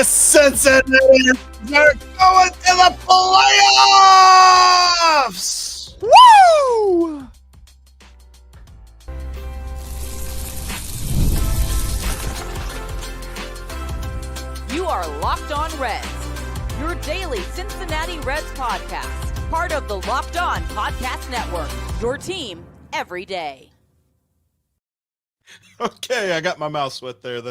The Cincinnati Reds are going to the playoffs! Woo! You are Locked On Reds, your daily Cincinnati Reds podcast, part of the Locked On Podcast Network, your team every day. Okay, I got my mouth sweat there.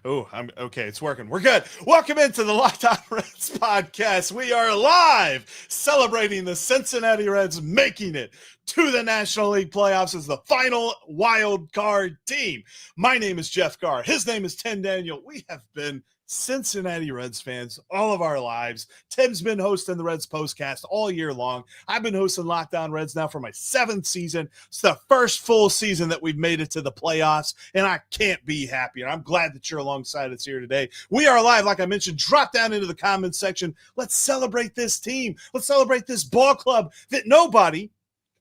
I'm okay. It's working. We're good. Welcome into the Locked On Reds podcast. We are live celebrating the Cincinnati Reds making it to the National League playoffs as the final wild card team. My name is Jeff Carr. His name is Tim Daniel. We have been Cincinnati Reds fans all of our lives. Tim's been hosting the Reds postcast all year long. I've been hosting Locked On Reds now for my 7th season. It's the first full season that we've made it to the playoffs, and I can't be happier. I'm glad that you're alongside us here today. We are live, like I mentioned. Drop down into the comments section. Let's celebrate this team. Let's celebrate this ball club that nobody,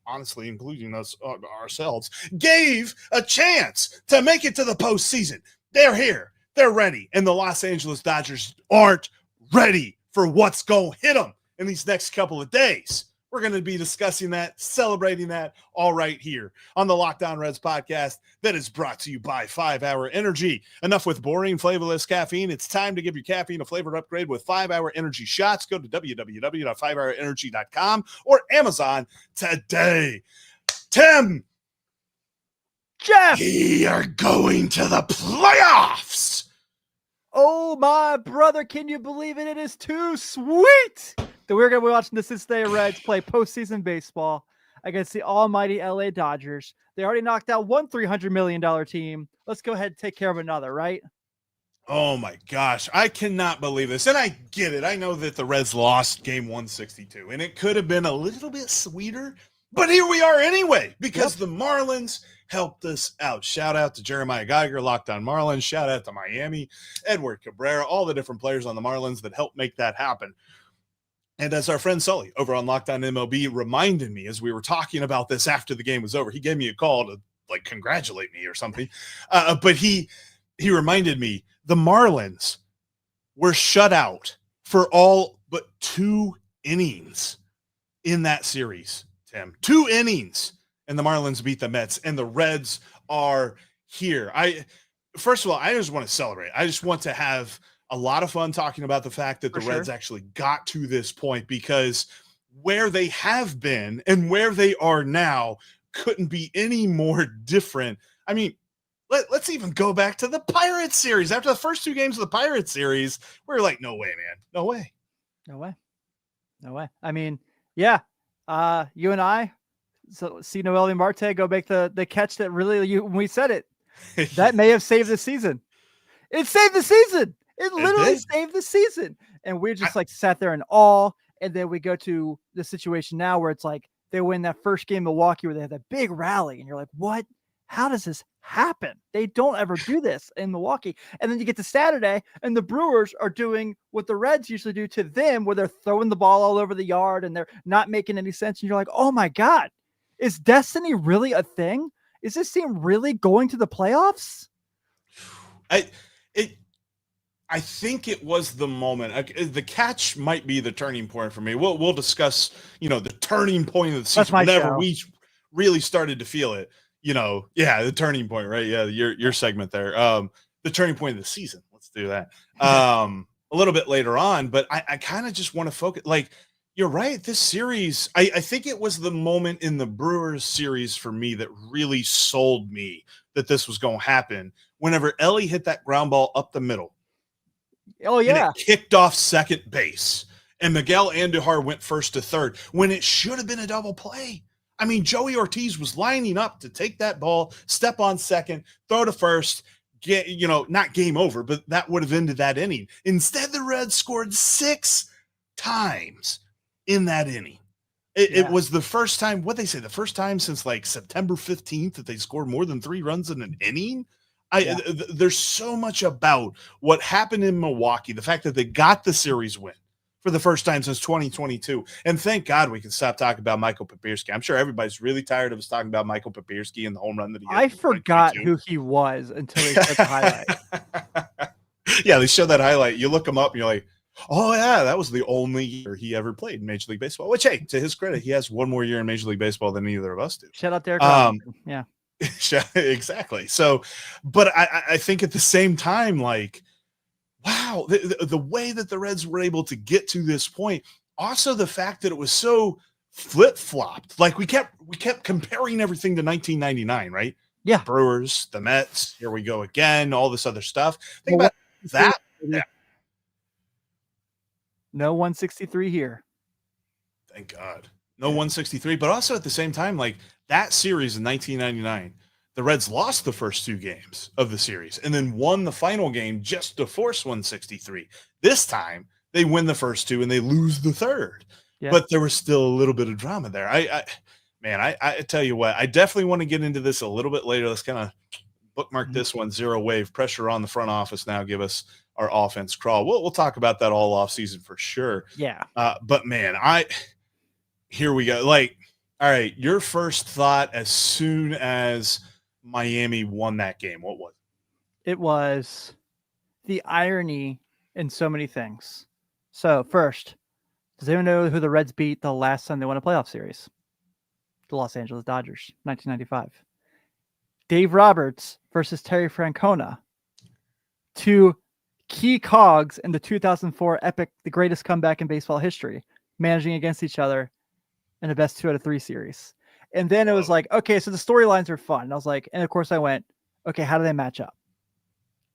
honestly, including us ourselves, gave a chance to make it to the postseason. They're here. They're ready, and the Los Angeles Dodgers aren't ready for what's going to hit them in these next couple of days. We're going to be discussing that, celebrating that, all right here on the Locked On Reds podcast that is brought to you by 5 Hour Energy. Enough with boring, flavorless caffeine. It's time to give your caffeine a flavored upgrade with 5 Hour Energy shots. Go to www.5hourenergy.com or Amazon today. Tim, Jeff! we are going to the playoffs. Oh, my brother, can you believe it? It is too sweet that we're going to be watching the Cincinnati Reds play postseason baseball against the almighty LA Dodgers. They already knocked out one $300 million team. Let's go ahead and take care of another, right? Oh, my gosh. I cannot believe this. And I get it. I know that the Reds lost game 162, and it could have been a little bit sweeter. But here we are anyway, because the Marlins helped us out. Shout out to Jeremiah Geiger, Locked On Marlins. Shout out to Miami, Edward Cabrera, all the different players on the Marlins that helped make that happen. And as our friend Sully over on Locked On MLB reminded me as we were talking about this after the game was over, he gave me a call to congratulate me or something. But he reminded me the Marlins were shut out for all but 2 innings in that series. 2 innings, and the Marlins beat the Mets, and the Reds are here. First of all, I just want to celebrate. I just want to have a lot of fun talking about the fact that the Reds actually got to this point, because where they have been and where they are now couldn't be any more different. I mean, let's even go back to the Pirates series. After the first 2 games of the Pirates series, we were like, no way, man. No way. No way. No way. I mean, yeah. You and I see Noevli Marte go make the catch that really, when we said it, that may have saved the season. It saved the season. It literally saved the season. And we just sat there in awe. And then we go to the situation now where it's like they win that first game in Milwaukee where they have that big rally. And you're like, what? How does this happen? They don't ever do this in Milwaukee. And then you get to Saturday and the Brewers are doing what the Reds usually do to them, where they're throwing the ball all over the yard and they're not making any sense. And you're like, oh my God, is destiny really a thing? Is this team really going to the playoffs? I think it was the moment. The catch might be the turning point for me. We'll discuss, the turning point of the season whenever we really started to feel it. The turning point, right? Yeah, your segment there. The turning point of the season. Let's do that a little bit later on. But I kind of just want to focus. You're right. This series, I think it was the moment in the Brewers series for me that really sold me that this was going to happen. Whenever Elly hit that ground ball up the middle. Oh yeah, and it kicked off second base, and Miguel Andujar went first to third when it should have been a double play. I mean, Joey Ortiz was lining up to take that ball, step on second, throw to first, not game over, but that would have ended that inning. Instead, the Reds scored 6 times in that inning. It was the first time, the first time since September 15th that they scored more than 3 runs in an inning. There's so much about what happened in Milwaukee, the fact that they got the series win for the first time since 2022. And thank God we can stop talking about Michael Papierski. I'm sure everybody's really tired of us talking about Michael Papierski and the home run that he hit. I forgot who he was until he took the highlight. Yeah, they show that highlight. You look him up and you're like, oh, yeah, that was the only year he ever played in Major League Baseball. Which, hey, to his credit, he has one more year in Major League Baseball than either of us do. Shout out Derek Robinson. Yeah. Exactly. So, but I think at the same time, like, wow, the way that the Reds were able to get to this point, also the fact that it was so flip-flopped. Like we kept comparing everything to 1999, right? Yeah. Brewers, the Mets, here we go again, all this other stuff. Think about that. Yeah. No 163 here. Thank God. No 163, but also at the same time, like that series in 1999, the Reds lost the first 2 games of the series and then won the final game just to force 163. This time they win the first 2 and they lose the third. Yeah. But there was still a little bit of drama there. I tell you what, I definitely want to get into this a little bit later. Let's kind of bookmark this one. Zero wave pressure on the front office now. Give us our offense crawl. We'll talk about that all off season for sure. Yeah. But man, here we go. Like, all right, your first thought as soon as Miami won that game, what was it? It was the irony in so many things. So first, does anyone know who the Reds beat the last time they won a playoff series? The Los Angeles Dodgers, 1995. Dave Roberts versus Terry Francona. 2 key cogs in the 2004 epic, the greatest comeback in baseball history, managing against each other in the best 2 out of 3 series. And then it was like, okay, so the storylines are fun. And I was like, and of course I went, okay, how do they match up?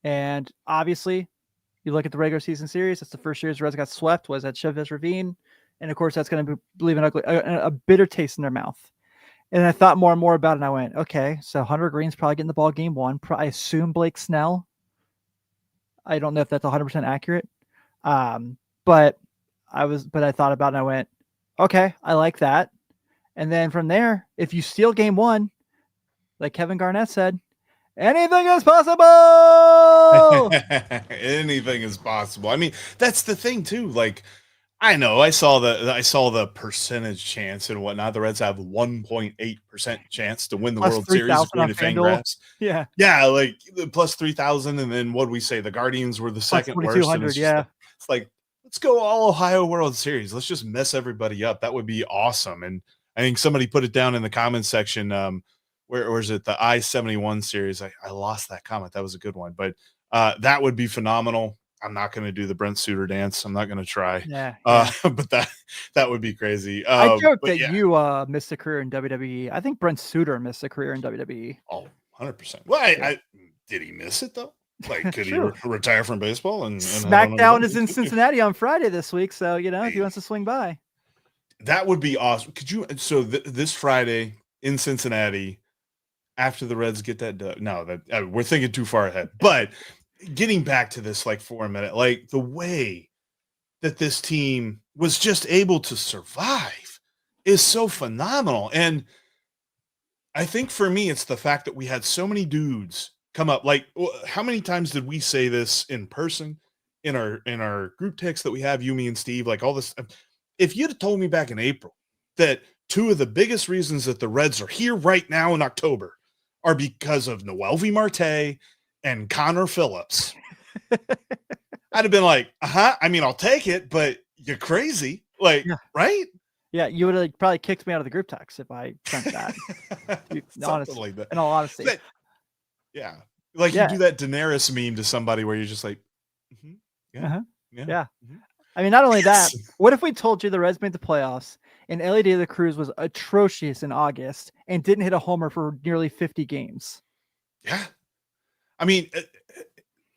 And obviously, you look at the regular season series, that's the first year the Reds got swept, was at Chavez Ravine. And of course, that's going to leave a bitter taste in their mouth. And I thought more and more about it, and I went, okay, so Hunter Green's probably getting the ball game 1. I assume Blake Snell. I don't know if that's 100% accurate. But I thought about it, and I went, okay, I like that. And then from there, if you steal game 1, like Kevin Garnett said, anything is possible. Anything is possible. I mean, that's the thing too. Like, I know I saw the percentage chance and whatnot. The Reds have 1.8% chance to win the World Series according to FanDuel. Yeah. Yeah, like plus 3,000. And then what we say? The Guardians were the second worst. It's like, let's go all Ohio World Series. Let's just mess everybody up. That would be awesome. And I think somebody put it down in the comments section. Where is it? The I-71 series. I lost that comment. That was a good one. But that would be phenomenal. I'm not going to do the Brent Suter dance. I'm not going to try. Yeah. But that would be crazy. I joke that you missed a career in WWE. I think Brent Suter missed a career in WWE. Oh, 100%. Well, did he miss it though? Like, could he retire from baseball? And SmackDown is in Cincinnati on Friday this week, so if he wants to swing by, that would be awesome. Could you? So this Friday in Cincinnati, after the Reds get that done. No, we're thinking too far ahead. But getting back to this, like for a minute, like the way that this team was just able to survive is so phenomenal. And I think for me, it's the fact that we had so many dudes come up. Like, how many times did we say this in person in our group text that we have, you, me, and Steve, like all this? If you'd have told me back in April that 2 of the biggest reasons that the Reds are here right now in October are because of Noevli Marte and Connor Phillips, I'd have been like, I mean, I'll take it, but you're crazy. Like, right? Yeah, you would have probably kicked me out of the group text if I sent that. Like that. In all honesty. Yeah. Like you do that Daenerys meme to somebody where you're just like, yeah. Mm-hmm. I mean, not only that, what if we told you the Reds made the playoffs and Elly De La Cruz was atrocious in August and didn't hit a homer for nearly 50 games? Yeah. I mean,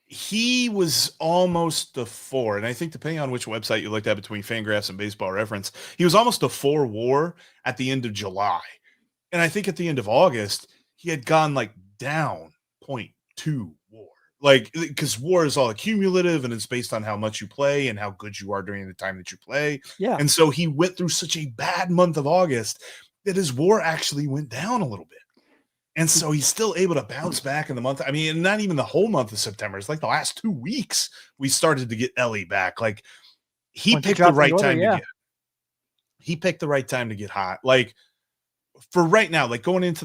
he was almost a 4. And I think depending on which website you looked at between Fangraphs and Baseball Reference, he was almost a 4 WAR at the end of July. And I think at the end of August, he had gone like down 0.2 WAR. Like, because WAR is all cumulative and it's based on how much you play and how good you are during the time that you play. Yeah. And so he went through such a bad month of August that his WAR actually went down a little bit. And so he's still able to bounce back in the month. I mean, not even the whole month of September. It's like the last 2 weeks we started to get Elly back. Like he picked the right time to get. He picked the right time to get hot. Like for right now, like going into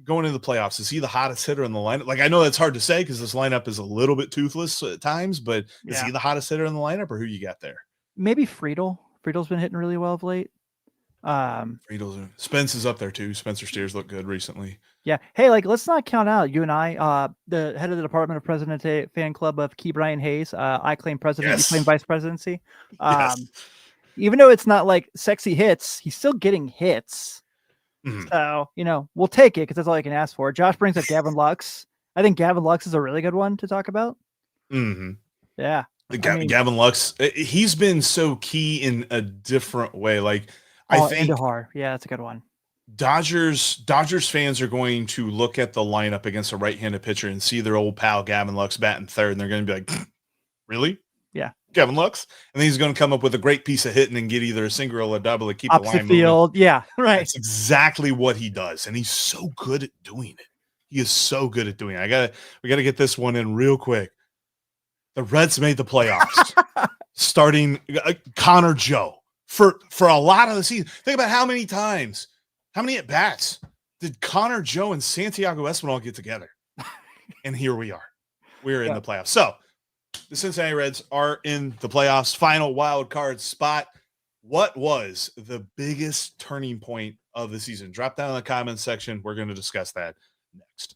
going into the playoffs, is he the hottest hitter in the lineup? Like, I know that's hard to say because this lineup is a little bit toothless at times, but is he the hottest hitter in the lineup, or who you got there? Maybe Friedel. Friedel's been hitting really well of late. Spence is up there too. Spencer Steers looked good recently. Yeah. Hey, like, let's not count out you and I, the head of the Department of Presidente fan club of Key Brian Hayes. I claim president, you claim vice presidency. Even though it's not like sexy hits, he's still getting hits. So, we'll take it because that's all I can ask for. Josh brings up Gavin Lux. I think Gavin Lux is a really good one to talk about. Yeah. Gavin Lux, he's been so key in a different way. Like, I think yeah, that's a good one. Dodgers fans are going to look at the lineup against a right-handed pitcher and see their old pal Gavin Lux batting third, and they're going to be like, really? Yeah. Gavin Lux? And then he's going to come up with a great piece of hitting and get either a single or a double to keep opposite the line field. moving. Yeah, right. That's exactly what he does, and he's so good at doing it. He is so good at doing it. We got to get this one in real quick. The Reds made the playoffs, starting Connor Joe for a lot of the season. Think about how many at-bats did Connor Joe and Santiago Espinal get together? And here we are. We're in the playoffs. So the Cincinnati Reds are in the playoffs, final wild card spot. What was the biggest turning point of the season? Drop down in the comments section. We're going to discuss that next.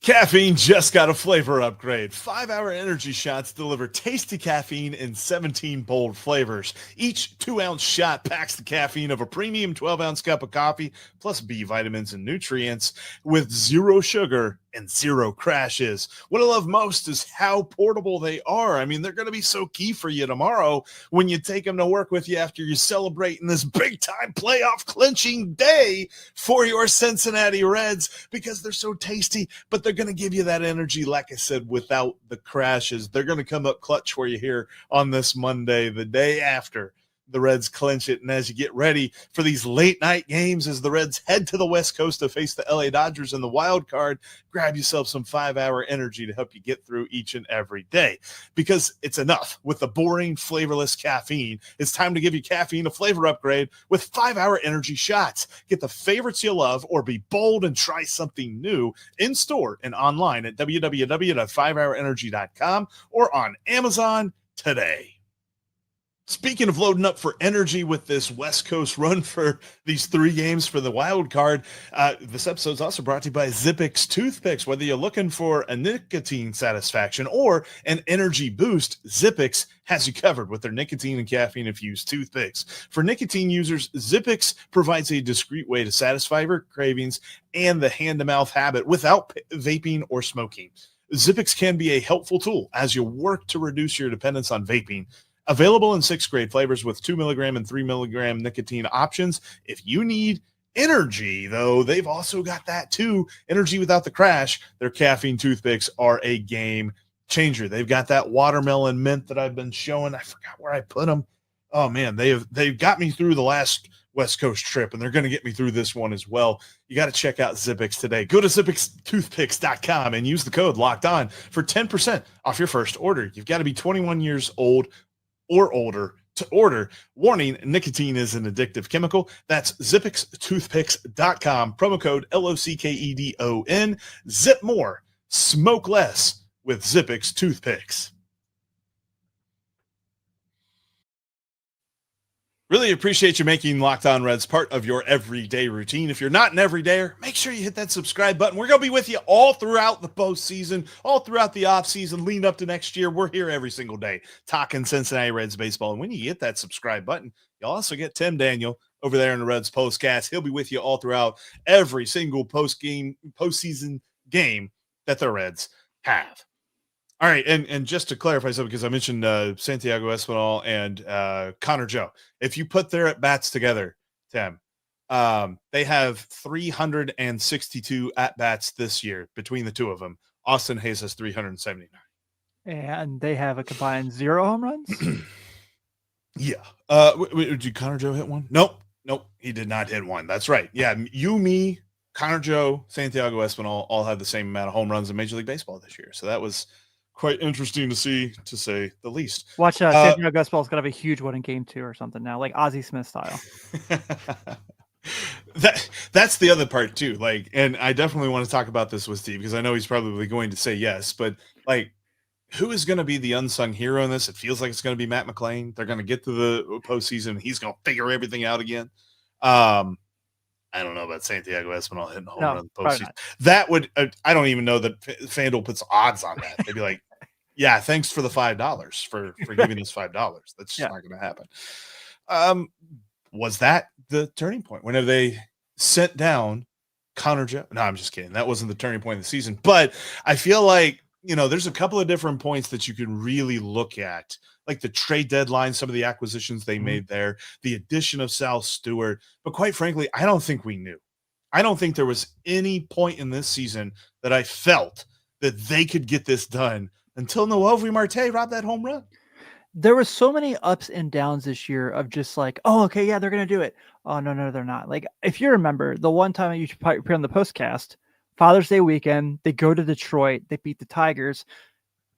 Caffeine just got a flavor upgrade. 5-hour energy shots deliver tasty caffeine in 17 bold flavors. Each 2-ounce shot packs the caffeine of a premium 12-ounce cup of coffee, plus B vitamins and nutrients, with 0 sugar and 0 crashes. What I love most is how portable they are. I mean, they're going to be so key for you tomorrow when you take them to work with you after you're celebrating this big-time playoff clinching day for your Cincinnati Reds, because they're so tasty, but they're going to give you that energy, like I said, without the crashes. They're going to come up clutch for you here on this Monday, the day after the Reds clinch it. And as you get ready for these late night games, as the Reds head to the West Coast to face the LA Dodgers in the wild card, grab yourself some 5-hour energy to help you get through each and every day, because it's enough with the boring, flavorless caffeine. It's time to give you caffeine a flavor upgrade with 5-hour energy shots. Get the favorites you love, or be bold and try something new in store and online at www.5hourenergy.com or on Amazon today. Speaking of loading up for energy with this West Coast run for these 3 games for the wild card, this episode is also brought to you by Zippix toothpicks. Whether you're looking for a nicotine satisfaction or an energy boost, Zippix has you covered with their nicotine and caffeine infused toothpicks. For nicotine users, Zippix provides a discreet way to satisfy your cravings and the hand-to-mouth habit without vaping or smoking. Zippix can be a helpful tool as you work to reduce your dependence on vaping. Available in 6 grade flavors with 2 milligram and 3 milligram nicotine options. If you need energy, though, they've also got that too. Energy without the crash. Their caffeine toothpicks are a game changer. They've got that watermelon mint that I've been showing. I forgot where I put them. Oh man, they've got me through the last West Coast trip, and they're going to get me through this one as well. You got to check out Zippix today. Go to zippixtoothpicks.com and use the code LOCKEDON for 10% off your first order. You've got to be 21 years old or older to order. Warning, nicotine is an addictive chemical. That's zippixtoothpicks.com. Promo code LOCKEDON. Zip more, smoke less with Zippix toothpicks. Really appreciate you making Locked On Reds part of your everyday routine. If you're not an everydayer, make sure you hit that subscribe button. We're going to be with you all throughout the postseason, all throughout the offseason, leading up to next year. We're here every single day talking Cincinnati Reds baseball. And when you hit that subscribe button, you'll also get Tim Daniel over there in the Reds postcast. He'll be with you all throughout every single postseason game that the Reds have. All right, and just to clarify something, because I mentioned Santiago Espinal and Connor Joe. If you put their at-bats together, Tim, they have 362 at-bats this year between the two of them. Austin Hayes has 379. And they have a combined 0 home runs? Yeah. Did Connor Joe hit one? Nope, he did not hit one. That's right. Yeah, you, me, Connor Joe, Santiago Espinal all had the same amount of home runs in Major League Baseball this year. So that was quite interesting to see, to say the least. Watch Santiago Espinal's going to have a huge one in game 2 or something now, like Ozzie Smith style. That's the other part too. Like, and I definitely want to talk about this with Steve because I know he's probably going to say yes, but like, who is going to be the unsung hero in this? It feels like it's going to be Matt McClain. They're going to get to the postseason. He's going to figure everything out again. I don't know about Santiago Espinal hitting a home run in the postseason. That would, I don't even know that FanDuel puts odds on that. They'd be like, yeah, thanks for the $5 for giving us $5. That's just not going to happen. Was that the turning point? Whenever they sent down Connor Joe? No, I'm just kidding. That wasn't the turning point of the season. But I feel like, there's a couple of different points that you can really look at, like the trade deadline, some of the acquisitions they made there, the addition of Sal Stewart. But quite frankly, I don't think we knew. I don't think there was any point in this season that I felt that they could get this done until Noevli Marte robbed that home run. There were so many ups and downs this year of just like, oh, okay, yeah, they're going to do it. Oh, no, they're not. Like, if you remember the one time you should probably appear on the postcast, Father's Day weekend, they go to Detroit, they beat the Tigers.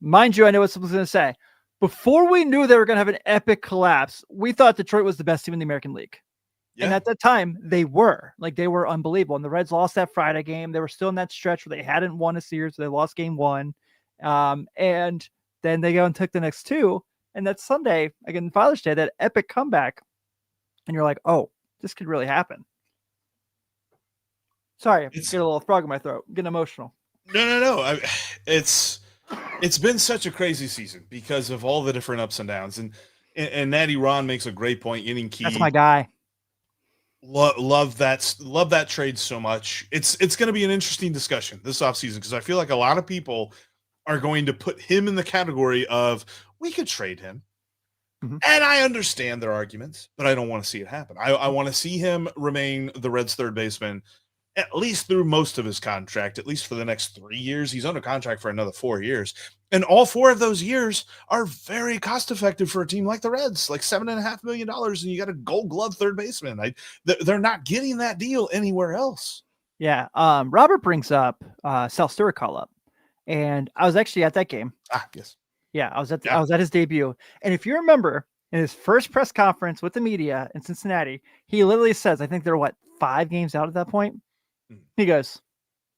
Mind you, I know what someone's going to say. Before we knew they were going to have an epic collapse, we thought Detroit was the best team in the American League. Yeah. And at that time, they were. Like, they were unbelievable. And the Reds lost that Friday game. They were still in that stretch where they hadn't won a series, so they lost game one. And then they go and took the next two. And that Sunday, again, Father's Day, that epic comeback. And you're like, oh, this could really happen. Sorry, it's get a little frog in my throat. I'm getting emotional. No. It's been such a crazy season because of all the different ups and downs. And Natty Ron makes a great point. Inning Key. That's my guy. Love that trade so much. It's going to be an interesting discussion this offseason because I feel like a lot of people are going to put him in the category of we could trade him. Mm-hmm. And I understand their arguments, but I don't want to see it happen. I want to see him remain the Reds' third baseman at least through most of his contract, at least for the next 3 years. He's under contract for another 4 years. And all 4 of those years are very cost effective for a team like the Reds, like $7.5 million. And you got a Gold Glove third baseman. They're not getting that deal anywhere else. Yeah. Robert brings up Sal Stewart call up. And I was actually at that game. Yes. Yeah, I was at his debut. And if you remember, in his first press conference with the media in Cincinnati, he literally says, I think they're 5 games out at that point. He goes,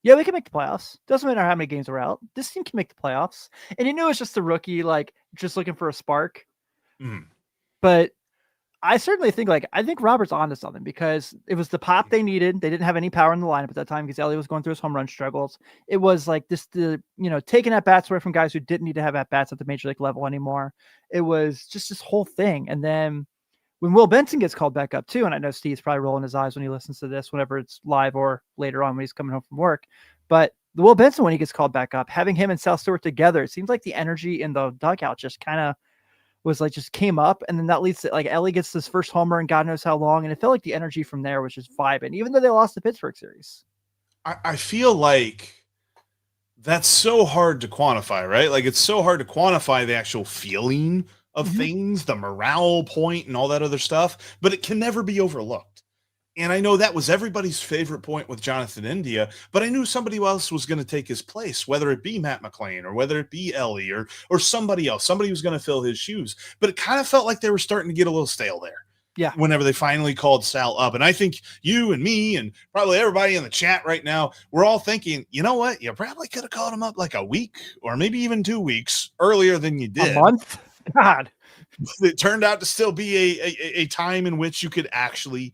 yeah, we can make the playoffs. Doesn't matter how many games we're out. This team can make the playoffs. And you knew it's just a rookie, just looking for a spark. But I certainly think, I think Robert's onto something because it was the pop they needed. They didn't have any power in the lineup at that time because Elly was going through his home run struggles. It was taking at bats away from guys who didn't need to have at bats at the major league level anymore. It was just this whole thing. And then when Will Benson gets called back up too, and I know Steve's probably rolling his eyes when he listens to this, whenever it's live or later on when he's coming home from work. But the Will Benson, when he gets called back up, having him and Sal Stewart together, it seems like the energy in the dugout just kind of was just came up. And then that leads to Elly gets this first homer in God knows how long. And it felt like the energy from there was just vibing, even though they lost the Pittsburgh series. I feel like that's so hard to quantify, right? Like it's so hard to quantify the actual feeling of things, the morale point and all that other stuff, but it can never be overlooked. And I know that was everybody's favorite point with Jonathan India, but I knew somebody else was going to take his place, whether it be Matt McClain or whether it be Elly or somebody else. Somebody was going to fill his shoes, but it kind of felt like they were starting to get a little stale there. Yeah. Whenever they finally called Sal up. And I think you and me and probably everybody in the chat right now, we're all thinking, you know what? You probably could have called him up a week or maybe even 2 weeks earlier than you did. A month? God. It turned out to still be a time in which you could actually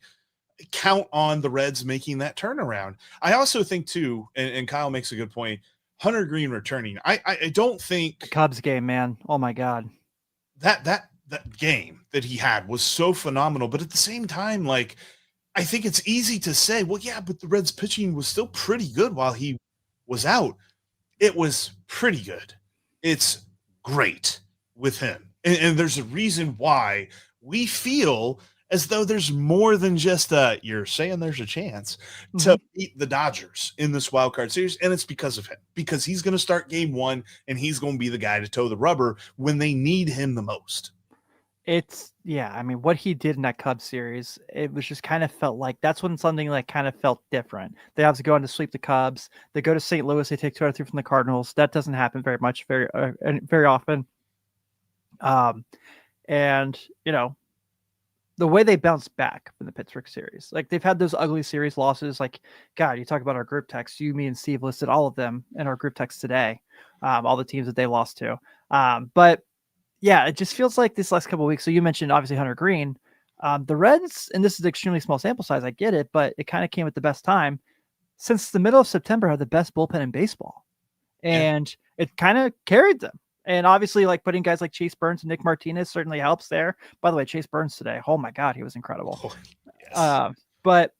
count on the Reds making that turnaround. I also think too, and Kyle makes a good point, Hunter Green returning. I don't think the Cubs game, man. Oh my God. That game that he had was so phenomenal. But at the same time, I think it's easy to say, well, yeah, but the Reds pitching was still pretty good while he was out. It was pretty good. It's great with him. And there's a reason why we feel as though there's more than just you're saying there's a chance to beat the Dodgers in this wild card series. And it's because of him, because he's going to start game 1 and he's going to be the guy to toe the rubber when they need him the most. I mean, what he did in that Cubs series, it was just kind of felt like that's when something kind of felt different. They obviously go on to sweep the Cubs. They go to St. Louis. They take 2 out of 3 from the Cardinals. That doesn't happen very often. And the way they bounced back from the Pittsburgh series. Like they've had those ugly series losses. Like, God, you talk about our group text. You, me, and Steve listed all of them in our group text today. All the teams that they lost to. But yeah, it just feels like this last couple of weeks. So you mentioned obviously Hunter Green, the Reds, and this is an extremely small sample size. I get it, but it kind of came at the best time. Since the middle of September, had the best bullpen in baseball, and it kind of carried them. And obviously, like putting guys like Chase Burns and Nick Martinez certainly helps there. By the way, Chase Burns today, oh my God, he was incredible. Oh, yes. But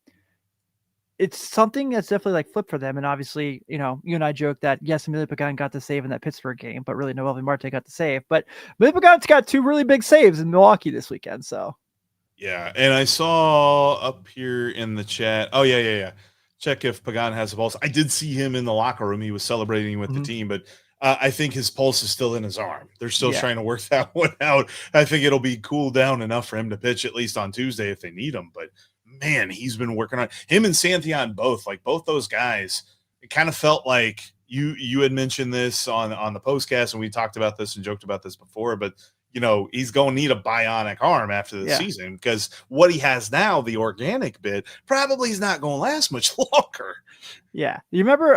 it's something that's definitely like flipped for them. And obviously, you know, you and I joked that yes, Emilio Pagan got the save in that Pittsburgh game, but really Noevli Marte got the save. But Emilio Pagan's got 2 really big saves in Milwaukee this weekend. So yeah, and I saw up here in the chat. Oh yeah. Check if Pagan has a pulse. I did see him in the locker room. He was celebrating with the team, but I think his pulse is still in his arm. They're still trying to work that one out. I think it'll be cooled down enough for him to pitch at least on Tuesday if they need him. But man, he's been working on him and Santillan both. Like both those guys, it kind of felt like you had mentioned this on the postcast, and we talked about this and joked about this before. But you know, he's going to need a bionic arm after the season because what he has now, the organic bit, probably is not going to last much longer. Yeah, you remember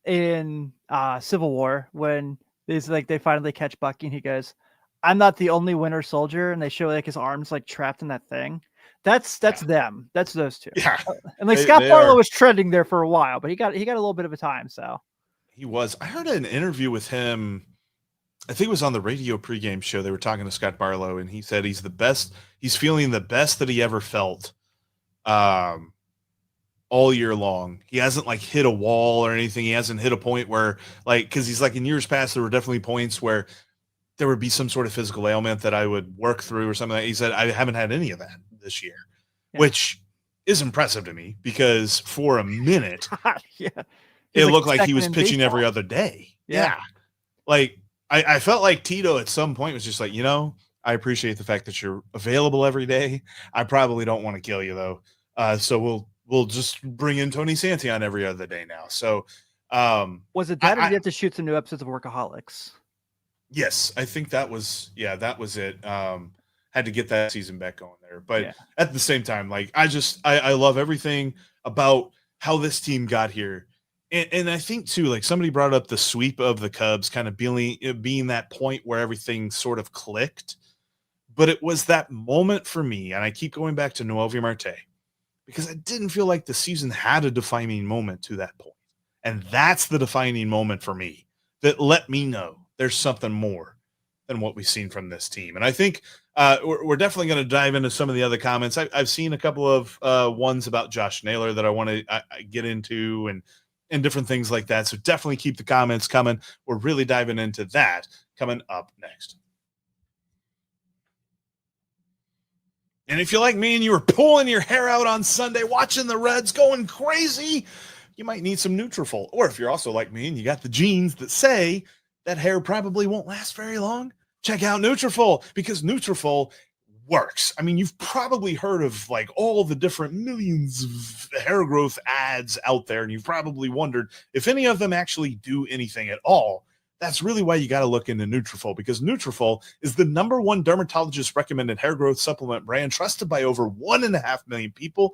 in Civil War when there's like they finally catch Bucky and he goes, "I'm not the only Winter Soldier," and they show like his arms like trapped in that thing. That's them. That's those two. Yeah, and like Scott Barlow was trending there for a while, but he got a little bit of a time. So he was. I heard an interview with him. I think it was on the radio pregame show. They were talking to Scott Barlow, and he said he's the best. He's feeling the best that he ever felt all year long. He hasn't like hit a wall or anything. He hasn't hit a point where like, because he's like in years past, there were definitely points where there would be some sort of physical ailment that I would work through or something. He said, I haven't had any of that this year, which is impressive to me because for a minute, it looked like he was pitching every other day. Yeah. Like, I felt like Tito at some point was just like, you know, I appreciate the fact that you're available every day. I probably don't want to kill you though. So we'll just bring in Tony Santillan every other day now. So was it that or did you have to shoot some new episodes of Workaholics? Yes, I think that was it. Had to get that season back going there. But at the same time, like I love everything about how this team got here. And I think too, like somebody brought up the sweep of the Cubs kind of being that point where everything sort of clicked. But it was that moment for me, and I keep going back to Noevli Marte, because I didn't feel like the season had a defining moment to that point. And that's the defining moment for me that let me know there's something more than what we've seen from this team. And I think we're definitely going to dive into some of the other comments. I've seen a couple of ones about Josh Naylor that I want to get into and different things like that. So definitely keep the comments coming. We're really diving into that coming up next. And if you're like me and you were pulling your hair out on Sunday, watching the Reds going crazy, you might need some Nutrafol. Or if you're also like me and you got the genes that say that hair probably won't last very long, check out Nutrafol, because Nutrafol works. I mean, you've probably heard of like all the different millions of hair growth ads out there, and you've probably wondered if any of them actually do anything at all. That's really why you got to look into Nutrafol, because Nutrafol is the #1 dermatologist recommended hair growth supplement brand trusted by over 1.5 million people.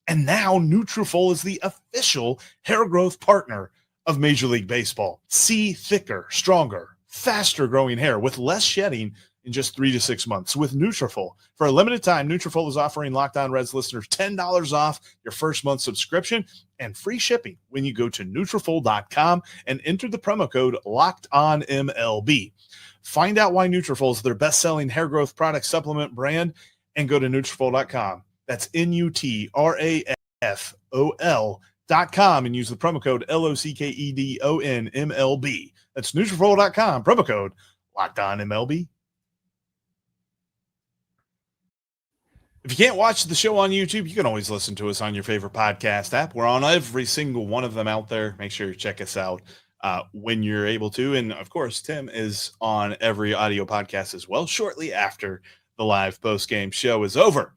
And now Nutrafol is the official hair growth partner of Major League Baseball. See thicker, stronger, faster growing hair with less shedding in just 3 to 6 months with Nutrafol. For a limited time, Nutrafol is offering Locked On Reds listeners $10 off your first month subscription and free shipping when you go to Nutrafol.com and enter the promo code LOCKEDONMLB. Find out why Nutrafol is their best-selling hair growth product supplement brand and go to Nutrafol.com. That's Nutrafol.com and use the promo code LOCKEDONMLB. That's Nutrafol.com, promo code LOCKEDONMLB. If you can't watch the show on YouTube, you can always listen to us on your favorite podcast app. We're on every single one of them out there. Make sure you check us out when you're able to. And, of course, Tim is on every audio podcast as well shortly after the live post-game show is over.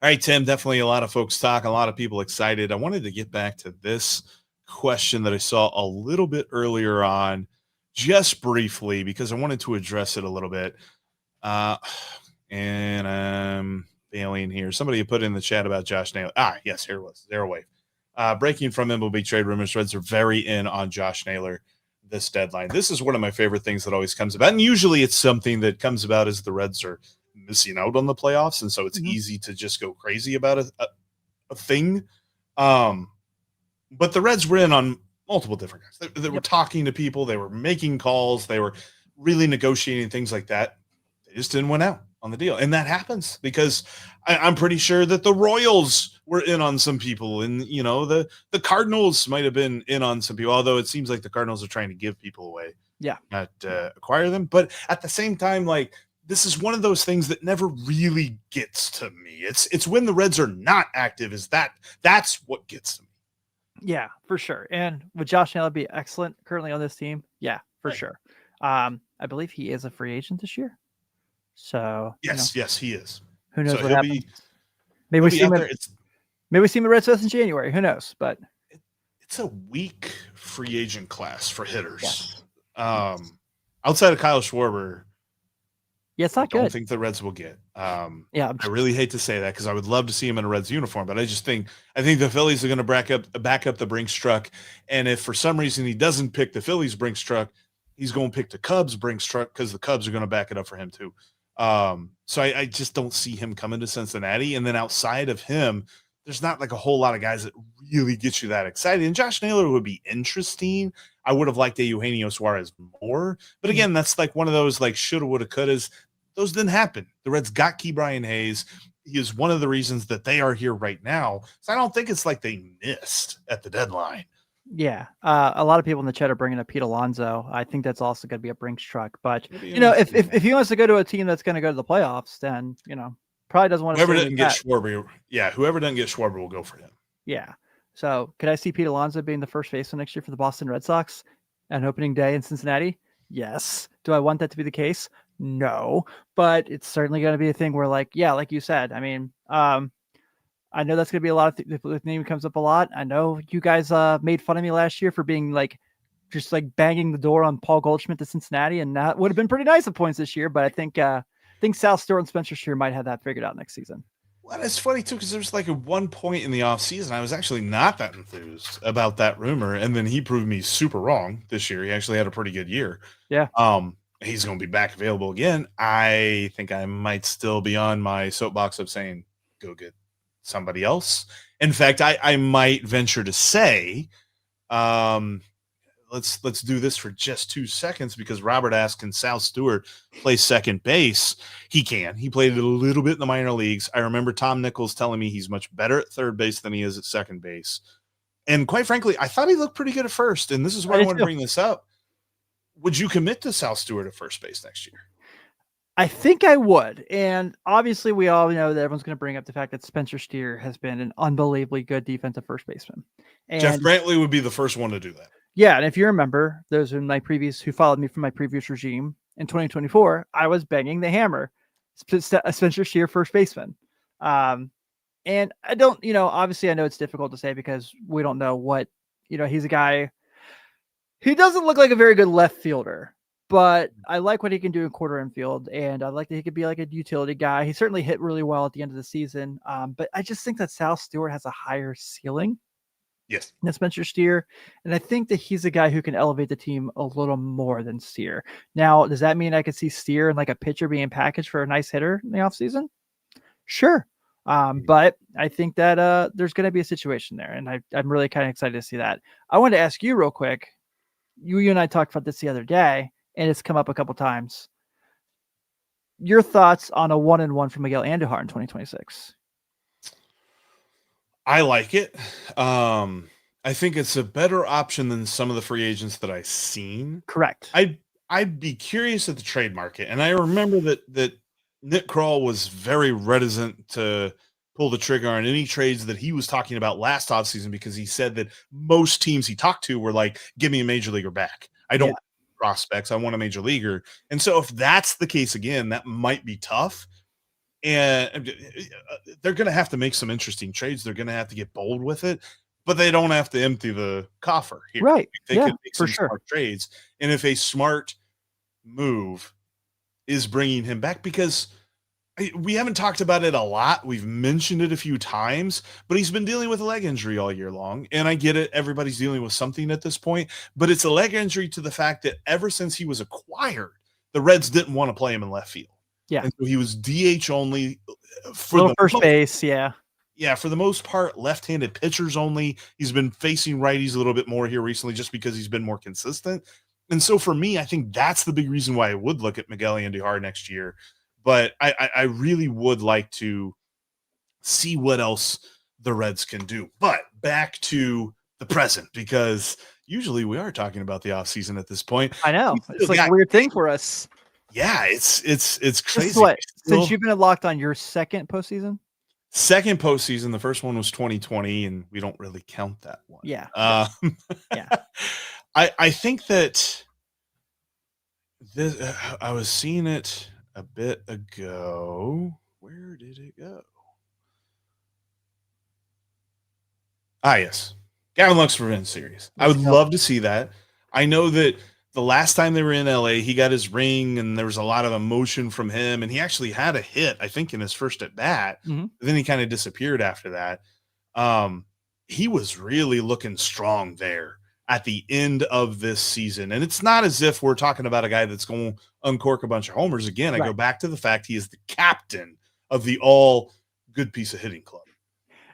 All right, Tim, definitely a lot of folks talk, a lot of people excited. I wanted to get back to this question that I saw a little bit earlier on, just briefly, because I wanted to address it a little bit. And I'm failing here. Somebody put in the chat about Josh Naylor. Yes, here it was. Zero Wave. Breaking from MLB trade rumors, Reds are very in on Josh Naylor this deadline. This is one of my favorite things that always comes about. And usually it's something that comes about as the Reds are missing out on the playoffs. And so it's easy to just go crazy about a thing. But the Reds were in on multiple different guys. They were talking to people. They were making calls. They were really negotiating things like that. They just didn't win out on the deal. And that happens because I'm pretty sure that the Royals were in on some people, and the Cardinals might have been in on some people, although it seems like the Cardinals are trying to give people away, not acquire them. But at the same time, like, this is one of those things that never really gets to me. It's when the Reds are not active, that's what gets to me. Yeah, for sure. And would Josh Naylor be excellent currently on this team? Yeah, for sure. I believe he is a free agent this year. So yes, he is. Who knows so what happens? Maybe we see him. Maybe we see him at Red Sox in January. Who knows? But it's a weak free agent class for hitters. Outside of Kyle Schwarber, it's not good. I don't think the Reds will get. I really hate to say that because I would love to see him in a Reds uniform, but I think the Phillies are going to back up the Brinks truck, and if for some reason he doesn't pick the Phillies Brinks truck, he's going to pick the Cubs Brinks truck because the Cubs are going to back it up for him too. So I just don't see him coming to Cincinnati. And then outside of him, there's not like a whole lot of guys that really get you that excited. And Josh Naylor would be interesting. I would have liked Eugenio Suarez more. But again, that's like one of those like shoulda, woulda, couldas. Those didn't happen. The Reds got Key Brian Hayes. He is one of the reasons that they are here right now. So I don't think it's like they missed at the deadline. Yeah. A lot of people in the chat are bringing up Pete Alonso. I think that's also going to be a Brinks truck. But, if he wants to go to a team that's going to go to the playoffs, then, probably doesn't want to. Whoever didn't get Schwarber. Yeah. Whoever doesn't get Schwarber will go for him. Yeah. So could I see Pete Alonso being the first baseman next year for the Boston Red Sox on opening day in Cincinnati? Yes. Do I want that to be the case? No. But it's certainly going to be a thing where, like you said, I mean, I know that's going to be a lot of the name comes up a lot. I know you guys made fun of me last year for being just banging the door on Paul Goldschmidt to Cincinnati, and that would have been pretty nice at points this year. But I think Sal Stewart and Spencer Steer might have that figured out next season. Well, it's funny too, because there's at one point in the offseason, I was actually not that enthused about that rumor, and then he proved me super wrong this year. He actually had a pretty good year. Yeah. He's going to be back available again. I think I might still be on my soapbox of saying, go get somebody else. In fact, I might venture to say, let's do this for just 2 seconds, because Robert asked, can Sal Stewart play second base? He can. He played it a little bit in the minor leagues. I remember Tom Nichols telling me he's much better at third base than he is at second base. And quite frankly, I thought he looked pretty good at first. And this is why I want to bring this up. Would you commit to Sal Stewart at first base next year? I think I would. And obviously we all know that everyone's going to bring up the fact that Spencer Steer has been an unbelievably good defensive first baseman. And Jeff Brantley would be the first one to do that. Yeah. And if you remember, those who followed me from my previous regime in 2024, I was banging the hammer, Spencer Steer first baseman. And I don't, obviously I know it's difficult to say because we don't know what, he's a guy, he doesn't look like a very good left fielder. But I like what he can do in quarter infield, and I like that he could be like a utility guy. He certainly hit really well at the end of the season. But I just think that Sal Stewart has a higher ceiling than Spencer Steer. And I think that he's a guy who can elevate the team a little more than Steer. Now, does that mean I could see Steer and like a pitcher being packaged for a nice hitter in the offseason? Sure. But I think that there's going to be a situation there, and I'm really kind of excited to see that. I wanted to ask you real quick. You and I talked about this the other day, and it's come up a couple times. Your thoughts on a 1-1 for Miguel Andujar in 2026? I like it. I think it's a better option than some of the free agents that I've seen. Correct. I'd be curious at the trade market. And I remember that Nick Kroll was very reticent to pull the trigger on any trades that he was talking about last offseason, because he said that most teams he talked to were like, give me a major leaguer back. I don't prospects. I want a major leaguer. And so if that's the case again, that might be tough. And they're going to have to make some interesting trades. They're going to have to get bold with it, but they don't have to empty the coffer here. Right. They could make some smart trades. And if a smart move is bringing him back, because We haven't talked about it a lot. We've mentioned it a few times, but he's been dealing with a leg injury all year long. And I get it. Everybody's dealing with something at this point, but it's a leg injury to the fact that ever since he was acquired, the Reds didn't want to play him in left field. Yeah. And so he was DH only for Little the first base. Yeah. Yeah, for the most part, left-handed pitchers only. He's been facing righties a little bit more here recently just because he's been more consistent. And so for me, I think that's the big reason why I would look at Miguel Andujar next year. But I really would like to see what else the Reds can do. But back to the present, because usually we are talking about the offseason at this point. I know. It's like a weird thing for us. Yeah, it's crazy. This is what, since you've been locked on your second postseason? Second postseason. The first one was 2020, and we don't really count that one. Yeah. Yeah. I think that this, I was seeing it a bit ago. Where did it go? Yes. Gavin Lux Revenge Series. I would love to see that. I know that the last time they were in LA, he got his ring and there was a lot of emotion from him. And he actually had a hit, I think, in his first at bat. Mm-hmm. Then he kind of disappeared after that. He was really looking strong there at the end of this season. And it's not as if we're talking about a guy that's going to uncork a bunch of homers. Again, I go back to the fact he is the captain of the all good piece of hitting club.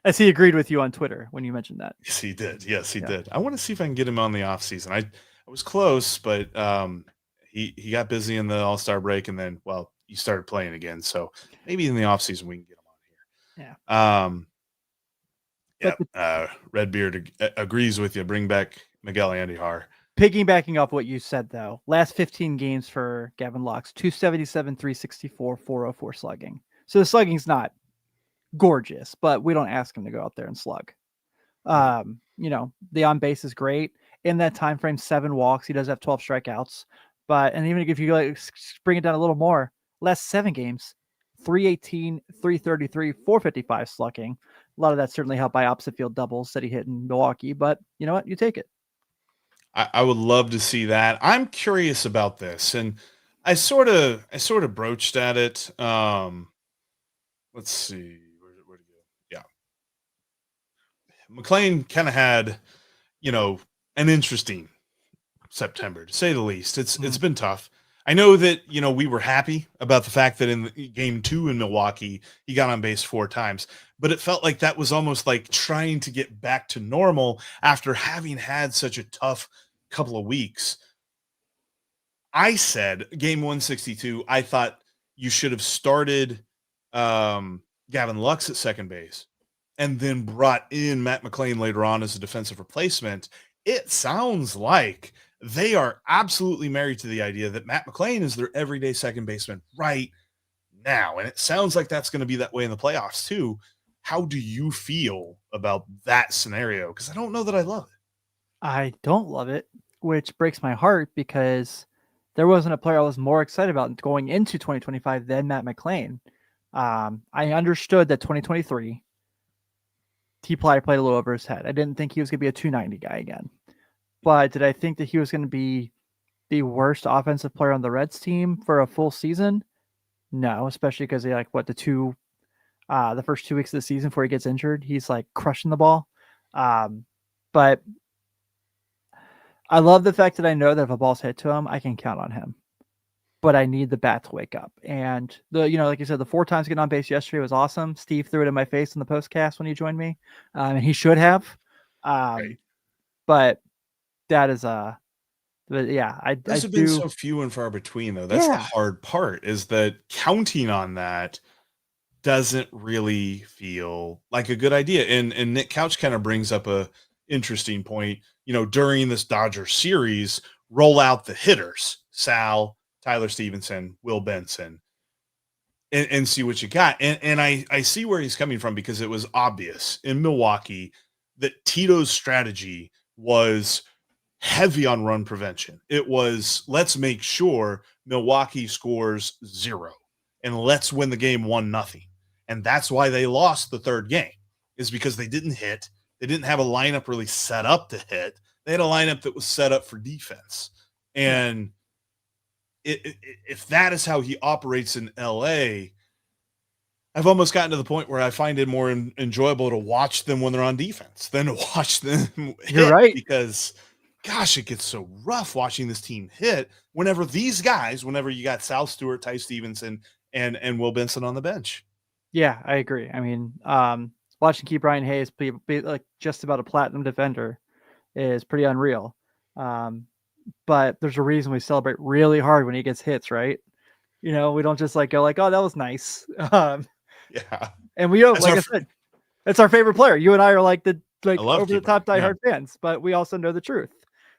As he agreed with you on Twitter when you mentioned that. Yes, he did. Yes, he did. I want to see if I can get him on the off season. I was close, but he got busy in the All-Star break, and then, well, he started playing again. So maybe in the off season we can get him on here. Yeah. Redbeard agrees with you. Bring back Miguel Andujar. Piggybacking off what you said, though, last 15 games for Gavin Lux, 277, 364, 404 slugging. So the slugging's not gorgeous, but we don't ask him to go out there and slug. The on base is great. In that time frame, 7 walks. He does have 12 strikeouts. And even if you bring it down a little more, last 7 games, 318, 333, 455 slugging. A lot of that certainly helped by opposite field doubles that he hit in Milwaukee, but you know what? You take it. I would love to see that. I'm curious about this, and I sort of broached at it. Let's see. Where'd it go? Yeah. McLean kind of had, an interesting September, to say the least. It's been tough. I know that, we were happy about the fact that in game 2 in Milwaukee, he got on base 4 times, but it felt like that was almost like trying to get back to normal after having had such a tough couple of weeks. I said game 162, I thought you should have started Gavin Lux at second base and then brought in Matt McLean later on as a defensive replacement. It sounds like they are absolutely married to the idea that Matt McLean is their everyday second baseman right now. And it sounds like that's going to be that way in the playoffs too. How do you feel about that scenario? Because I don't know that I love it. I don't love it, which breaks my heart because there wasn't a player I was more excited about going into 2025 than Matt McLean. I understood that 2023, he probably played a little over his head. I didn't think he was going to be a 290 guy again. But did I think that he was going to be the worst offensive player on the Reds team for a full season? No, especially because they the first 2 weeks of the season before he gets injured, he's like crushing the ball. But I love the fact that I know that if a ball's hit to him, I can count on him. But I need the bat to wake up. And like you said, the 4 times getting on base yesterday was awesome. Steve threw it in my face in the postcast when he joined me, and he should have. Right. But that is But yeah, Those have been so few and far between, though. That's the hard part, is that counting on that doesn't really feel like a good idea. And Nick Couch kind of brings up a interesting point. During this Dodger series, roll out the hitters, Sal, Tyler Stevenson, Will Benson, and see what you got. And I see where he's coming from, because it was obvious in Milwaukee that Tito's strategy was heavy on run prevention. It was, let's make sure Milwaukee scores 0 and let's win the game 1-0. And that's why they lost the 3rd game, is because they didn't hit. They didn't have a lineup really set up to hit. They had a lineup that was set up for defense. And if that is how he operates in LA, I've almost gotten to the point where I find it more enjoyable to watch them when they're on defense than to watch them You're hit, right. because gosh, it gets so rough watching this team hit whenever you got Sal Stewart, Ty Stevenson, and Will Benson on the bench. Yeah, I agree. I mean, watching Key Brian Hayes be like just about a platinum defender is pretty unreal. But there's a reason we celebrate really hard when he gets hits, right? We don't just like go like, oh, that was nice. Yeah. And we don't, like I said, it's our favorite player. You and I are like over the top diehard fans, but we also know the truth.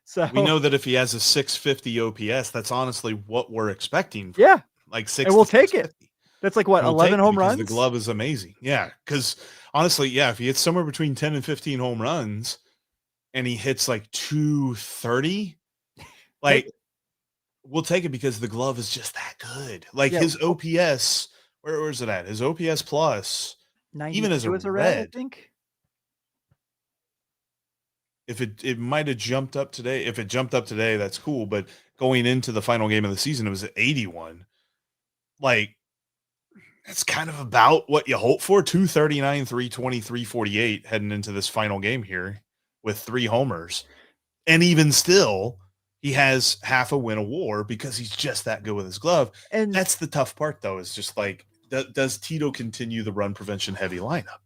So we know that if he has a 650 OPS, that's honestly what we're expecting. Yeah. Like 6. And we'll take it. That's like what, 11 home runs? The glove is amazing. Yeah. Because honestly, yeah, if he hits somewhere between 10 and 15 home runs and he hits like 230, like we'll take it because the glove is just that good. Like his OPS, where's it at? His OPS plus, even as a Red, I think. If it might have jumped up today. If it jumped up today, that's cool. But going into the final game of the season, it was at 81. Like, that's kind of about what you hope for. 239, 320, 348 heading into this final game here with 3 homers. And even still, he has half a win a WAR because he's just that good with his glove. And that's the tough part, though, is just like, does Tito continue the run prevention heavy lineup?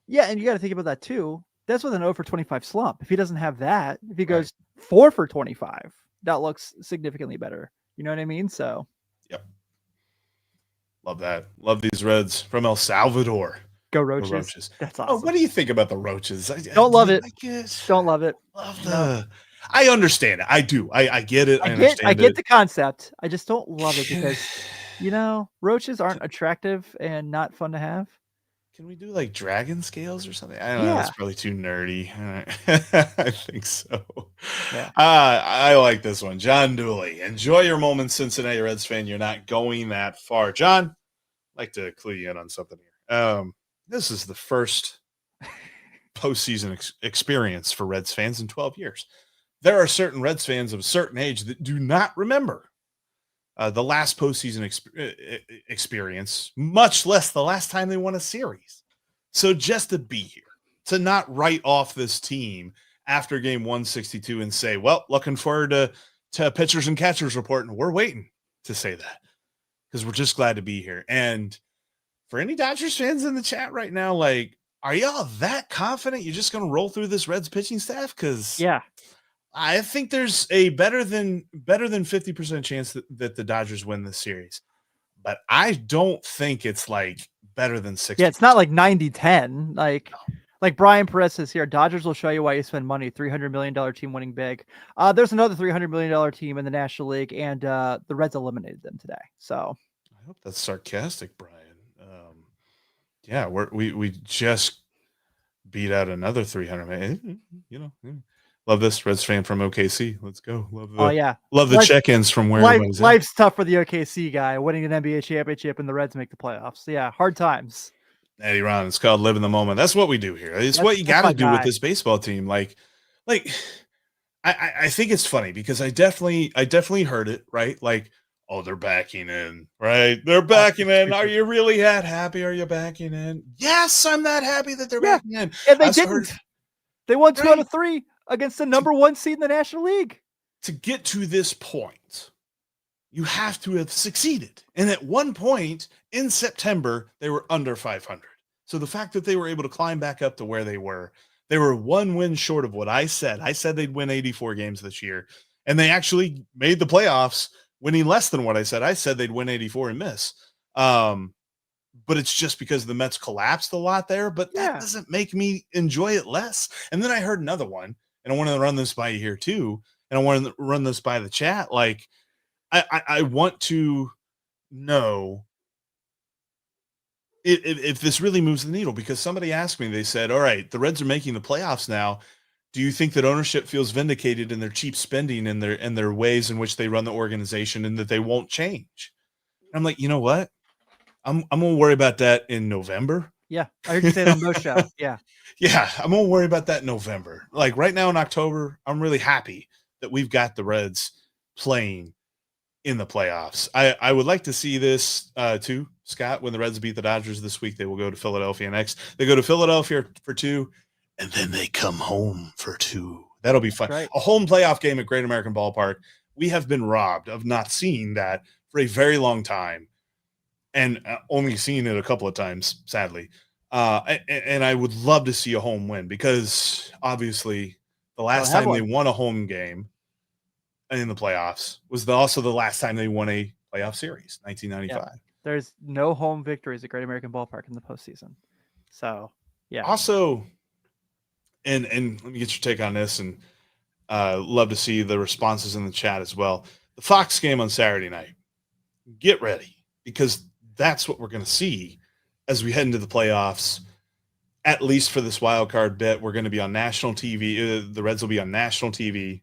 Yeah, and you got to think about that, too. That's with an 0 for 25 slump. If he doesn't have that, if he goes 4 for 25, that looks significantly better. You know what I mean? So, yep. Love that. Love these Reds from El Salvador. Go Roaches. That's awesome. Oh, what do you think about the Roaches? Don't love it. Don't love it. I understand it. I do. I get it. I get the concept. I just don't love it because, Roaches aren't attractive and not fun to have. Can we do like dragon scales or something? I don't know. That's probably too nerdy. I think so. Yeah. I like this one. John Dooley. Enjoy your moments, Cincinnati Reds fan. You're not going that far. John, I'd like to clue you in on something here. This is the first postseason experience for Reds fans in 12 years. There are certain Reds fans of a certain age that do not remember the last postseason experience, much less the last time they won a series. So just to be here, to not write off this team after game 162 and say, well, looking forward to pitchers and catchers report, and we're waiting to say that because we're just glad to be here. And for any Dodgers fans in the chat right now, like, are y'all that confident you're just going to roll through this Reds pitching staff? Because I think there's a better than 50% chance that the Dodgers win this series, but I don't think it's like better than 60. Yeah, it's not like 90-10. Like Brian Perez says here, Dodgers will show you why you spend money. $300 million team winning big. There's another $300 million team in the National League, and the Reds eliminated them today. So I hope that's sarcastic, Brian. We just beat out another 300 million. Love this Reds fan from OKC. Let's go. Love the check-ins from where life's tough for the OKC guy, winning an NBA championship and the Reds make the playoffs. Yeah, hard times. Eddie Ron, it's called living the moment. That's what we do here. It's what you got to do with this baseball team. Like I think it's funny because I definitely heard it, right? Like, oh, they're backing in, right? They're backing in. Are you really that happy? Are you backing in? Yes, I'm that happy that they're backing in. And they didn't. They won 2 out of 3 against the number 1 seed in the National League. To get to this point, you have to have succeeded. And at one point in September, they were under 500. So the fact that they were able to climb back up to where they were 1 win short of what I said. I said they'd win 84 games this year, and they actually made the playoffs, winning less than what I said. I said they'd win 84 and miss. But it's just because the Mets collapsed a lot there, but that doesn't make me enjoy it less. And then I heard another one, and I want to run this by you here too, and I want to run this by the chat. Like, I want to know if this really moves the needle, because somebody asked me, they said, all right, the Reds are making the playoffs now. Do you think that ownership feels vindicated in their cheap spending and their ways in which they run the organization, and that they won't change? And I'm like, you know what? I'm going to worry about that in November. Yeah. I heard you say it on those shows. Yeah. Yeah. I'm going to worry about that in November. Like right now in October, I'm really happy that we've got the Reds playing in the playoffs. I would like to see this too, Scott. When the Reds beat the Dodgers this week, they will go to Philadelphia next. They go to Philadelphia for 2, and then they come home for 2. That'll be fun. Right. A home playoff game at Great American Ballpark. We have been robbed of not seeing that for a very long time, and only seeing it a couple of times, sadly. And I would love to see a home win, because obviously the last time they won a home game in the playoffs was also the last time they won a playoff series, 1995. Yeah. There's no home victories at Great American Ballpark in the postseason. So, yeah. Also, and let me get your take on this, and love to see the responses in the chat as well. The Fox game on Saturday night. Get ready, because that's what we're going to see as we head into the playoffs. At least for this wild card bit, we're going to be on national TV. The Reds will be on national TV.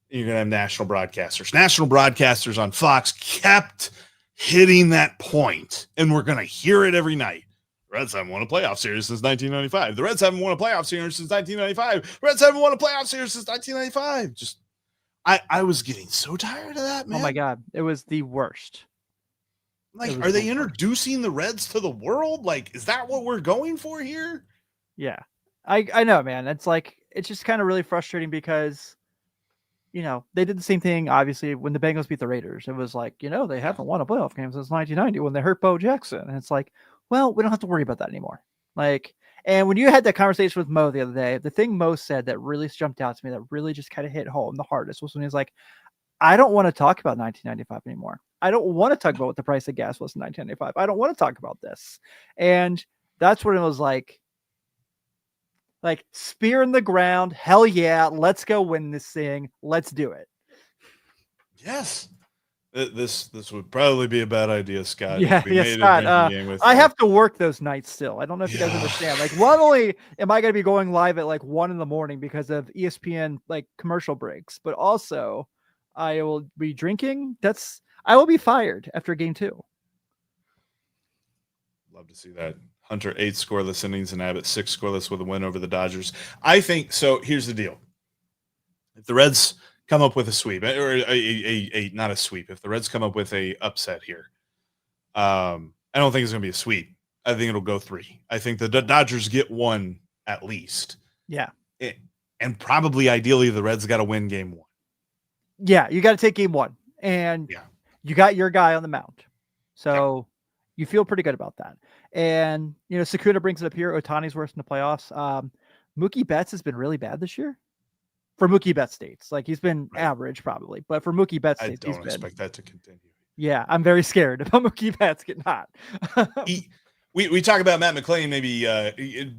You're going to have national broadcasters. National broadcasters on Fox kept hitting that point, and we're going to hear it every night. The Reds haven't won a playoff series since 1995. The Reds haven't won a playoff series since 1995. The Reds haven't won a playoff series since 1995. Just, I was getting so tired of that, man. Oh my God. It was the worst. Like, are they introducing the Reds to the world? Like, is that what we're going for here? Yeah, I know, man. It's like, it's just kind of really frustrating, because, you know, they did the same thing, obviously, when the Bengals beat the Raiders. It was like, you know, they haven't won a playoff game since 1990 when they hurt Bo Jackson. And it's like, well, we don't have to worry about that anymore. Like, and when you had that conversation with Mo the other day, the thing Mo said that really jumped out to me, that really just kind of hit home the hardest, was when he was like, I don't want to talk about 1995 anymore. I don't want to talk about what the price of gas was in 1995. I don't want to talk about this. And that's when it was like spear in the ground. Hell yeah. Let's go win this thing. Let's do it. Yes. This would probably be a bad idea, Scott. Yeah, Scott. I have to work those nights still. I don't know if you guys understand. Like, not only am I going to be going live at like 1 a.m. because of ESPN like commercial breaks, but also I will be drinking. I will be fired after game 2. Love to see that. Hunter 8 scoreless innings and Abbott 6 scoreless with a win over the Dodgers. I think so. Here's the deal: if the Reds come up with a sweep, or not a sweep, if the Reds come up with a upset here, I don't think it's going to be a sweep. I think it'll go 3. I think the Dodgers get 1 at least. Yeah, and probably ideally the Reds got to win game 1. Yeah, you got to take game 1, and you got your guy on the mound, so you feel pretty good about that. And you know, Sakuna brings it up here. Ohtani's worse in the playoffs. Mookie Betts has been really bad this year. For Mookie Betts states, like, he's been average probably, but for Mookie Betts states, I don't expect that to continue. Yeah, I'm very scared about Mookie Betts getting hot. We talk about Matt McClain maybe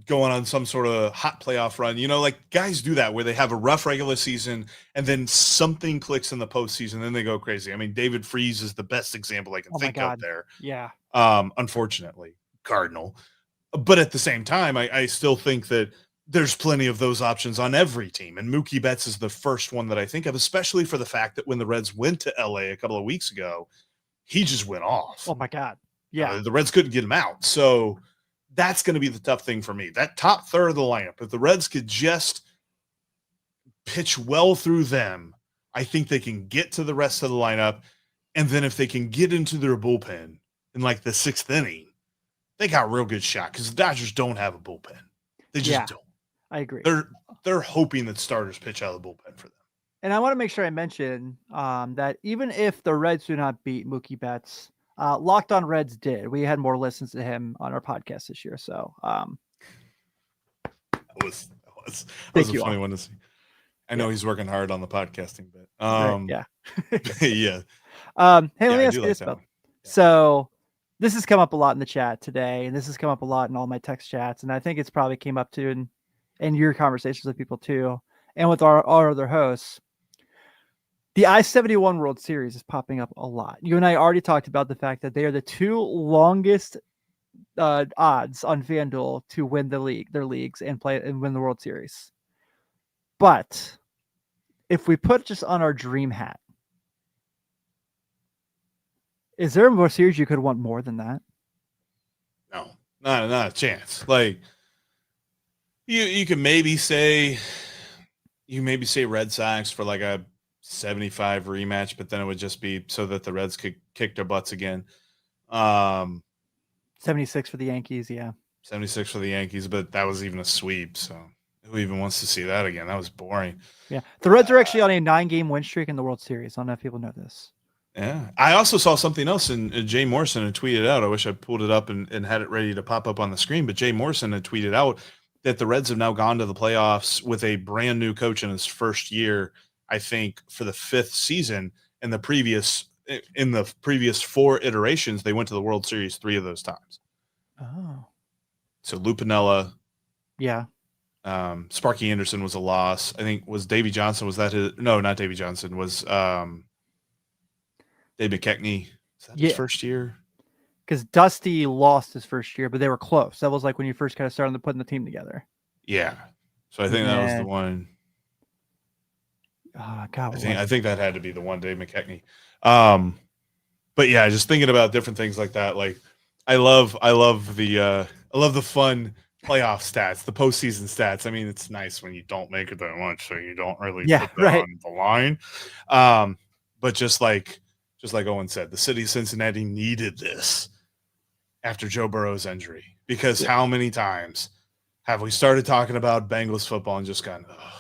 going on some sort of hot playoff run. You know, like, guys do that where they have a rough regular season and then something clicks in the postseason, and then they go crazy. I mean, David Freese is the best example I can think of there. Yeah. Unfortunately, Cardinal. But at the same time, I still think that there's plenty of those options on every team. And Mookie Betts is the first one that I think of, especially for the fact that when the Reds went to LA a couple of weeks ago, he just went off. Oh my God. Yeah. The Reds couldn't get him out. So that's going to be the tough thing for me. That top third of the lineup, if the Reds could just pitch well through them, I think they can get to the rest of the lineup. And then if they can get into their bullpen in like the 6th inning, they got a real good shot, because the Dodgers don't have a bullpen. They just don't. I agree. They're hoping that starters pitch out of the bullpen for them. And I want to make sure I mention that even if the Reds do not beat Mookie Betts, Locked On Reds did. We had more listens to him on our podcast this year. So that was a funny one to see. I know he's working hard on the podcasting bit. Yeah. Yeah. Hey, let me ask you this about. So this has come up a lot in the chat today, and this has come up a lot in all my text chats, and I think it's probably came up too in your conversations with people too, and with our other hosts. The I-71 World Series is popping up a lot. You and I already talked about the fact that they are the 2 longest odds on FanDuel to win their leagues and play and win the World Series. But if we put just on our dream hat, is there a World Series you could want more than that? No, not a chance. Like, you can maybe say Red Sox for like a 75 rematch, but then it would just be so that the Reds could kick their butts again. 76 for the Yankees, yeah. 76 for the Yankees, but that was even a sweep, so who even wants to see that again? That was boring. Yeah. The Reds are actually on a 9-game win streak in the World Series. I don't know if people know this. Yeah. I also saw something else, and Jay Morrison had tweeted out. I wish I pulled it up and had it ready to pop up on the screen, but Jay Morrison had tweeted out that the Reds have now gone to the playoffs with a brand new coach in his first year, I think, for the 5th season. In the previous 4 iterations, they went to the World Series 3 of those times. Oh. So Lou Piniella. Yeah. Sparky Anderson was a loss. I think was Davey Johnson. Was that his? No, not Davey Johnson. Was Dave McKechnie. Is that his first year? Because Dusty lost his first year, but they were close. That was like when you first kind of started putting the team together. Yeah. So I think that was the one. Oh, God. I think that had to be the one, Dave McKechnie. But yeah, just thinking about different things like that. Like I love the fun playoff stats, the postseason stats. I mean, it's nice when you don't make it that much, so you don't really put that on the line. But just like Owen said, the city of Cincinnati needed this after Joe Burrow's injury, because how many times have we started talking about Bengals football and just gone, oh.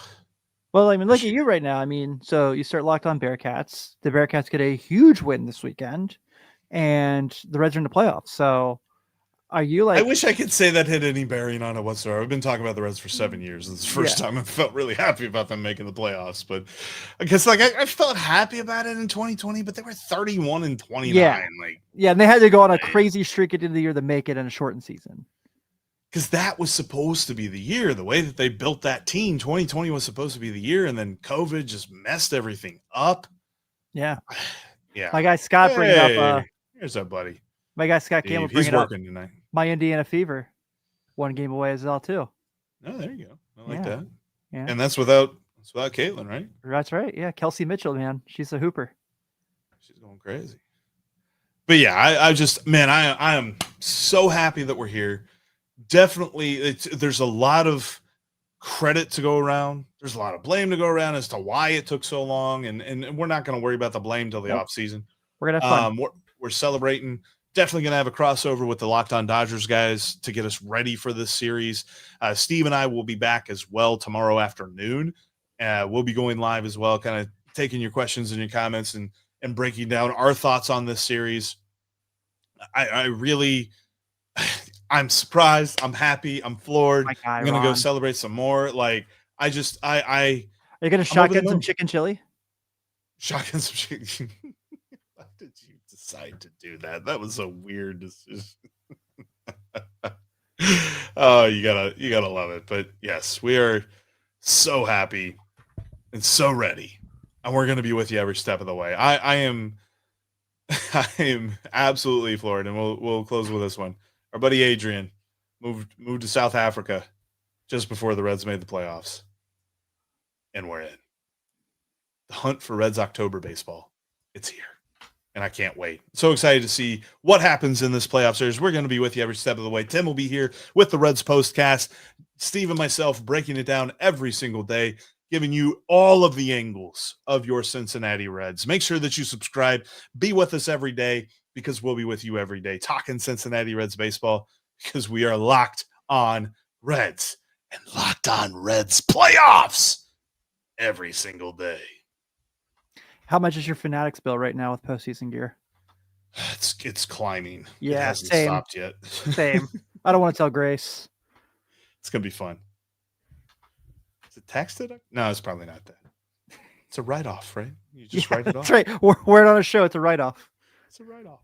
Well, I mean, look at you right now. I mean, so you start Locked On Bearcats. The Bearcats get a huge win this weekend, and the Reds are in the playoffs. So are you like... I wish I could say that had any bearing on it whatsoever. I've been talking about the Reds for 7 years. It's the first time I felt really happy about them making the playoffs. But I guess I felt happy about it in 2020, but they were 31-29. Yeah. And they had to go on a crazy streak at the end of the year to make it in a shortened season. Because that was supposed to be the year. The way that they built that team, 2020 was supposed to be the year, and then COVID just messed everything up. Yeah. Yeah. My guy Scott bringing up... here's our buddy. My guy Scott Campbell bringing up tonight. My Indiana Fever. 1 game away as well, too. Oh, there you go. I like that. Yeah. And that's without Caitlin, right? That's right. Yeah. Kelsey Mitchell, man. She's a hooper. She's going crazy. But yeah, I am so happy that we're here. Definitely, there's a lot of credit to go around. There's a lot of blame to go around as to why it took so long, and we're not going to worry about the blame till the off season. We're gonna have fun. We're celebrating. Definitely going to have a crossover with the Locked On Dodgers guys to get us ready for this series. Steve and I will be back as well tomorrow afternoon. We'll be going live as well, kind of taking your questions and your comments and breaking down our thoughts on this series. I'm surprised. I'm happy. I'm floored. I'm going to go celebrate some more. Like, are you going to shotgun some chicken chili? Shotgun some chicken. Why did you decide to do that? That was a weird decision. Oh, you gotta love it. But yes, we are so happy and so ready. And we're going to be with you every step of the way. I am absolutely floored. And we'll close with this one. Our buddy Adrian moved to South Africa just before the Reds made the playoffs. And we're in. The hunt for Reds October baseball. It's here. And I can't wait. So excited to see what happens in this playoff series. We're going to be with you every step of the way. Tim will be here with the Reds Postcast. Steve and myself breaking it down every single day, giving you all of the angles of your Cincinnati Reds. Make sure that you subscribe. Be with us every day, because we'll be with you every day talking Cincinnati Reds baseball, because we are Locked On Reds and Locked On Reds playoffs every single day. How much is your Fanatics bill right now with postseason gear? It's climbing. Yeah, it hasn't same. stopped yet. Same. I don't want to tell Grace. It's going to be fun. Is it tax deduct? No, it's probably not that. It's a write-off, right? You just write it off. That's right. We're on a show. It's a write-off. It's a write-off.